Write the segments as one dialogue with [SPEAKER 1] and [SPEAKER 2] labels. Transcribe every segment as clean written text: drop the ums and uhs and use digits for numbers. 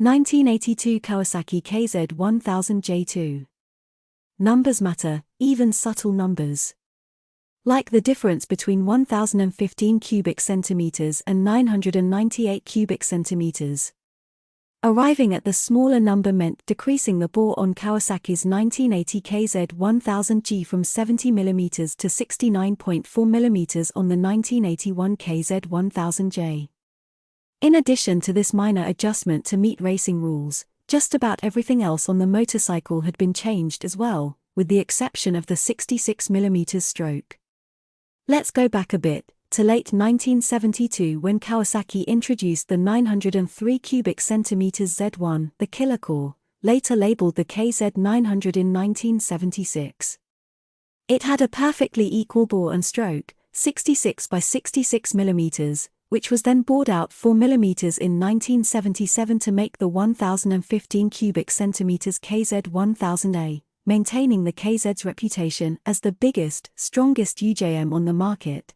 [SPEAKER 1] 1982 Kawasaki KZ1000J2. Numbers matter, even subtle numbers. Like the difference between 1015 cubic centimeters and 998 cubic centimeters. Arriving at the smaller number meant decreasing the bore on Kawasaki's 1980 KZ1000J from 70 mm to 69.4 mm on the 1981 KZ1000J. In addition to this minor adjustment to meet racing rules, just about everything else on the motorcycle had been changed as well, with the exception of the 66 mm stroke. Let's go back a bit, to late 1972 when Kawasaki introduced the 903 cubic centimeters Z1, the killer core, later labeled the KZ900 in 1976. It had a perfectly equal bore and stroke, 66 by 66 mm, which was then bored out 4 mm in 1977 to make the 1015 cubic centimeters KZ1000A, maintaining the KZ's reputation as the biggest, strongest UJM on the market.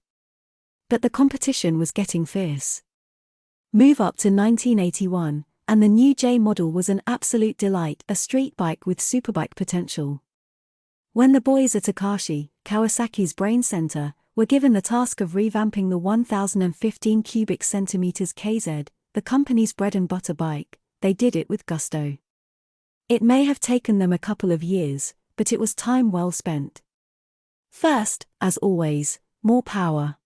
[SPEAKER 1] But the competition was getting fierce. Move up to 1981, and the new J model was an absolute delight, a street bike with superbike potential. When the boys at Akashi, Kawasaki's brain center, were given the task of revamping the 1015 cubic centimeters KZ, the company's bread and butter bike, they did it with gusto. It may have taken them a couple of years, but it was time well spent. First, as always, more power.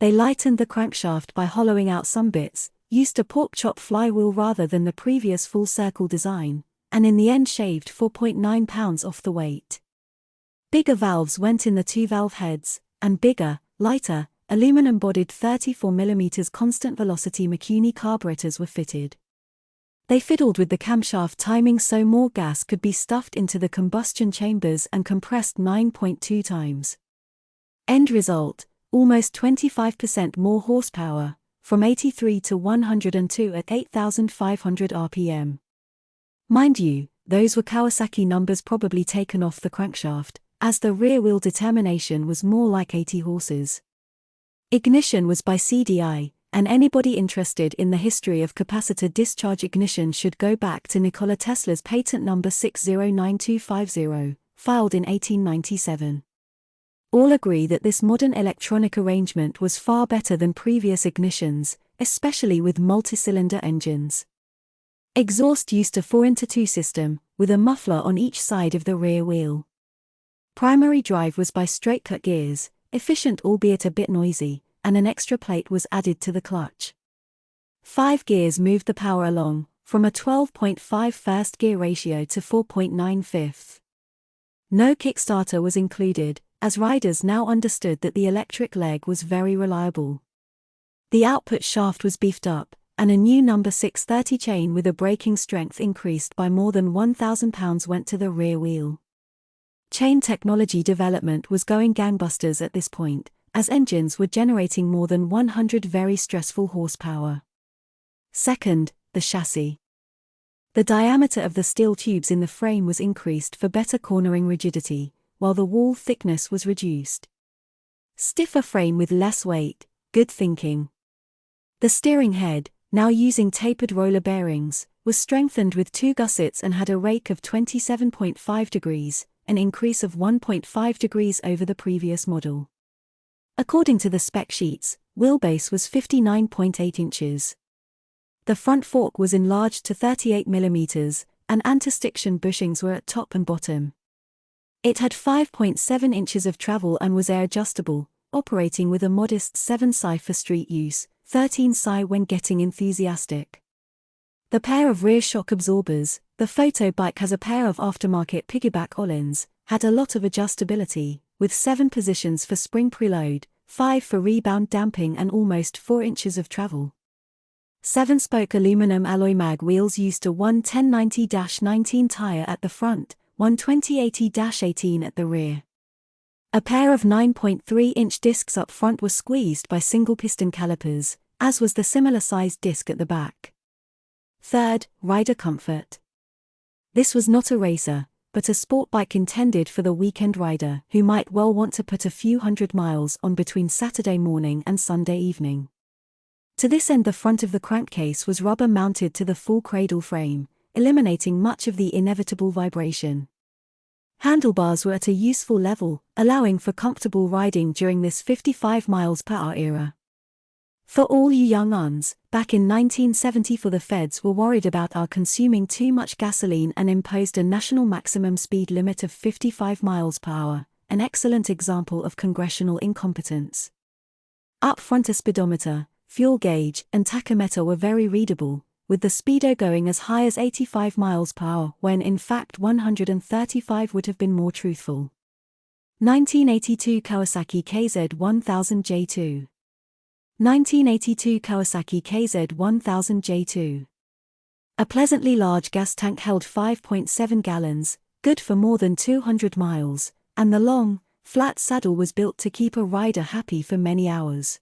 [SPEAKER 1] They lightened the crankshaft by hollowing out some bits, used a pork chop flywheel rather than the previous full-circle design, and in the end shaved 4.9 pounds off the weight. Bigger valves went in the two-valve heads, and bigger, lighter, aluminum-bodied 34 mm constant velocity Mikuni carburetors were fitted. They fiddled with the camshaft timing so more gas could be stuffed into the combustion chambers and compressed 9.2 times. End result, almost 25% more horsepower, from 83 to 102 at 8,500 RPM. Mind you, those were Kawasaki numbers probably taken off the crankshaft, as the rear-wheel determination was more like 80 horses. Ignition was by CDI, and anybody interested in the history of capacitor discharge ignition should go back to Nikola Tesla's patent number 609250, filed in 1897. All agree that this modern electronic arrangement was far better than previous ignitions, especially with multi-cylinder engines. Exhaust used a 4x2 system, with a muffler on each side of the rear wheel. Primary drive was by straight-cut gears, efficient albeit a bit noisy, and an extra plate was added to the clutch. 5 gears moved the power along, from a 12.5 first gear ratio to 4.9 fifth. No Kickstarter was included, as riders now understood that the electric leg was very reliable. The output shaft was beefed up, and a new number 630 chain with a braking strength increased by more than 1,000 pounds went to the rear wheel. Chain technology development was going gangbusters at this point, as engines were generating more than 100 very stressful horsepower. Second, the chassis. The diameter of the steel tubes in the frame was increased for better cornering rigidity, while the wall thickness was reduced. Stiffer frame with less weight, good thinking. The steering head, now using tapered roller bearings, was strengthened with 2 gussets and had a rake of 27.5 degrees, an increase of 1.5 degrees over the previous model. According to the spec sheets, wheelbase was 59.8 inches. The front fork was enlarged to 38 mm, and anti-stiction bushings were at top and bottom. It had 5.7 inches of travel and was air-adjustable, operating with a modest 7 psi for street use, 13 psi when getting enthusiastic. The pair of rear shock absorbers, the photo bike has a pair of aftermarket piggyback Öhlins, had a lot of adjustability, with 7 positions for spring preload, 5 for rebound damping and almost 4 inches of travel. 7-spoke aluminum alloy mag wheels used a 11090-19 tire at the front, 12080-18 at the rear. A pair of 9.3-inch discs up front were squeezed by single-piston calipers, as was the similar-sized disc at the back. Third, rider comfort. This was not a racer, but a sport bike intended for the weekend rider who might well want to put a few hundred miles on between Saturday morning and Sunday evening. To this end, the front of the crankcase was rubber mounted to the full cradle frame, eliminating much of the inevitable vibration. Handlebars were at a useful level, allowing for comfortable riding during this 55 miles per hour era. For all you young uns, back in 1974 the feds were worried about our consuming too much gasoline and imposed a national maximum speed limit of 55 miles per hour, an excellent example of congressional incompetence. Up front, a speedometer, fuel gauge, and tachometer were very readable, with the speedo going as high as 85 miles per hour when in fact 135 would have been more truthful. 1982 Kawasaki KZ1000J2. 1982 Kawasaki KZ1000J2. A pleasantly large gas tank held 5.7 gallons, good for more than 200 miles, and the long, flat saddle was built to keep a rider happy for many hours.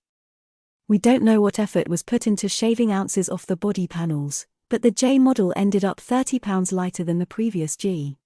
[SPEAKER 1] We don't know what effort was put into shaving ounces off the body panels, but the J model ended up 30 pounds lighter than the previous G.